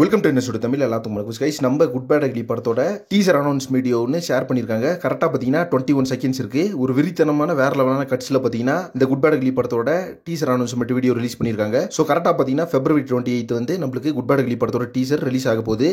Welcome to என்ன தமிழ் எல்லாத்துக்கும் வணக்கம் கைஸ். நம்ம குட் பேட் அக்லி படத்தோட டீசர் அனௌன்ஸ் வீடியோ ஒன்று ஷேர் பண்ணியிருக்காங்க. கரெக்டாக பார்த்தீங்கன்னா 21 செகண்ட்ஸ் இருக்கு. ஒரு விரித்தனமான வேற லெவலான கட்ஸில் பார்த்தீங்கன்னா இந்த குட் பேட் அக்லி படத்தோட டீசர் அனௌன்ஸ்மெண்ட் வீடியோ ரிலீஸ் பண்ணியிருக்காங்க. ஸோ கரெக்டாக பார்த்தீங்கன்னா February 28 வந்து நம்மளுக்கு குட் பேட் அக்லி படத்தோட டீசர் ரிலீஸ் ஆக போகுது.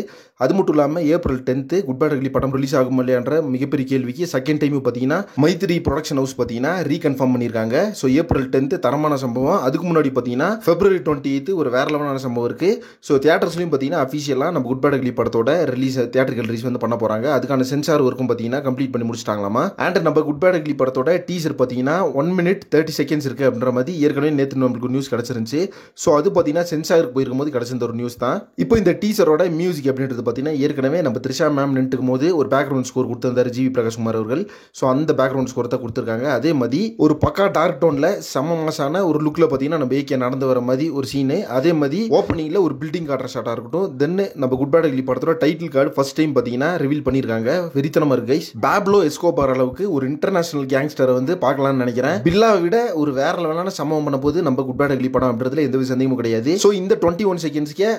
அது மட்டும் இல்லாமல் April 10 குட் பேட் அக்லி படம் ரிலீஸ் ஆகும் இல்லையான்ற மிகப்பெரிய கேள்விக்கு செகண்ட் டைம் பார்த்தீங்கன்னா மைத்ரி ப்ரொடக்ஷன் ஹவுஸ் பார்த்தீங்கன்னா ரீகன்ஃபார்ம் பண்ணியிருக்காங்க. ஸோ April 10 தரமான சம்பவம். அதுக்கு முன்னாடி பார்த்தீங்கன்னா February 28 ஒரு வேற லெவலான சம்பவம் இருக்கு. ஸோ தியேட்டர்ஸ்லையும் பார்த்தீங்கன்னா அஃபிஷியலாக நம்ம குட் பேட் அக்லி படத்தோட ரிலீஸ் தியேட்டர்கள் ரிலீஸ் வந்து பண்ண போறாங்க. அதுக்கான சென்சார் ஒர்க்கும் பார்த்தீங்கன்னா கம்ப்ளீட் பண்ணி முடிச்சிட்டாங்களாமா. அண்ட் நம்ம குட் பேட் அக்லி படத்தோட டீசர் பார்த்தீங்கன்னா 1 minute 30 seconds இருக்கு அப்படின்ற மாதிரி ஏற்கனவே நேற்று நம்மளுக்கு நியூஸ் கிடைச்சிருந்துச்சு. ஸோ அது பார்த்தீங்கன்னா சென்சாருக்கு போயிருக்கும் போது கிடைச்சிருந்த ஒரு நியூஸ் தான். இப்போ இந்த டீசரோட மியூசிக் அப்படின்றது பார்த்தீங்கன்னா ஏற்கனவே நம்ம த்ரிஷா மேம் நின்றுக்கும் போது ஒரு பேக்ரவுண்ட் ஸ்கோர் கொடுத்திருந்தாரு ஜிவி பிரகாஷ் குமார் அவர்கள். ஸோ அந்த பேக்ரவுண்ட் ஸ்கோர் தான் கொடுத்துருக்காங்க. அதே மாதிரி ஒரு பக்கா டார்க் டோன்ல செம மாசான ஒரு லுக்ல பார்த்தீங்கன்னா நம்ம ஏகே நடந்து வர மாதிரி ஒரு சீனு. அதே மாதிரி ஓப்பனிங்ல ஒரு பில்டிங் காட்டுற ஷாட்டா இருக்கட்டும். தென் நம்ம குட் பேட் அக்லி படத்தோட டைட்டில் கார்டு ஃபர்ஸ்ட் டைம் பார்த்தீங்கன்னா ரிவீல் பண்ணியிருக்காங்க. வெறித்தனமா இருக்கு கைஸ். பேப்லோ எஸ்கோபார் அளவுக்கு ஒரு இன்டர்நேஷனல் கேங்ஸ்டரை வந்து பார்க்கலாம்னு நினைக்கிறேன். பில்லாவை விட ஒரு வேற லெவலான சம்பவம் பண்ண போது நம்ம குட் பேட் அக்லி படம் அப்படின்றதுல எந்த சந்தேகமும் கிடையாது. ஸோ இந்த 21 செகண்ட்ஸ்க்கே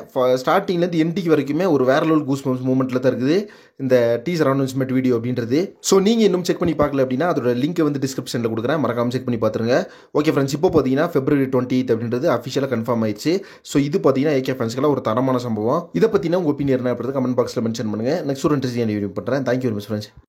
ஸ்டார்டிங்ல இருந்து எண்டிக்கு வரைக்குமே ஒரு வேற லெவல் கூஸ் பம்ப்ஸ் மூமெண்ட்ல தான் இருக்குது இந்த டீசர் அனௌன்ஸ்மெண்ட் வீடியோ அப்படின்றது. ஸோ நீங்க இன்னும் செக் பண்ணி பார்க்கல அப்படின்னா அதோட லிங்க் வந்து டிஸ்கிரிப்ஷன்ல கொடுக்குறேன். மறக்காம செக் பண்ணி பார்த்துருங்க. ஓகே ஃப்ரெண்ட்ஸ், இப்போ பார்த்தீங்கன்னா February 28 அப்படின்றது அஃபிஷியலாக கன்ஃபார்ம் ஆயிடுச்சு. ஸோ இது பார்த்தீங்கன்னா ஏகே ஃபேன்ஸ்க்கெல்லாம் ஒரு தரமான சம்பவம். இதை பற்றினா உங்க ஒப்பீனியன் என்ன கமெண்ட் பாக்ஸில் மென்ஷன் பண்ணுங்க. நெக்ஸ்ட் ஒரு இன்ட்ரெஸ்டிங் வீடியோ பண்ணுறேன். Thank you very much friends.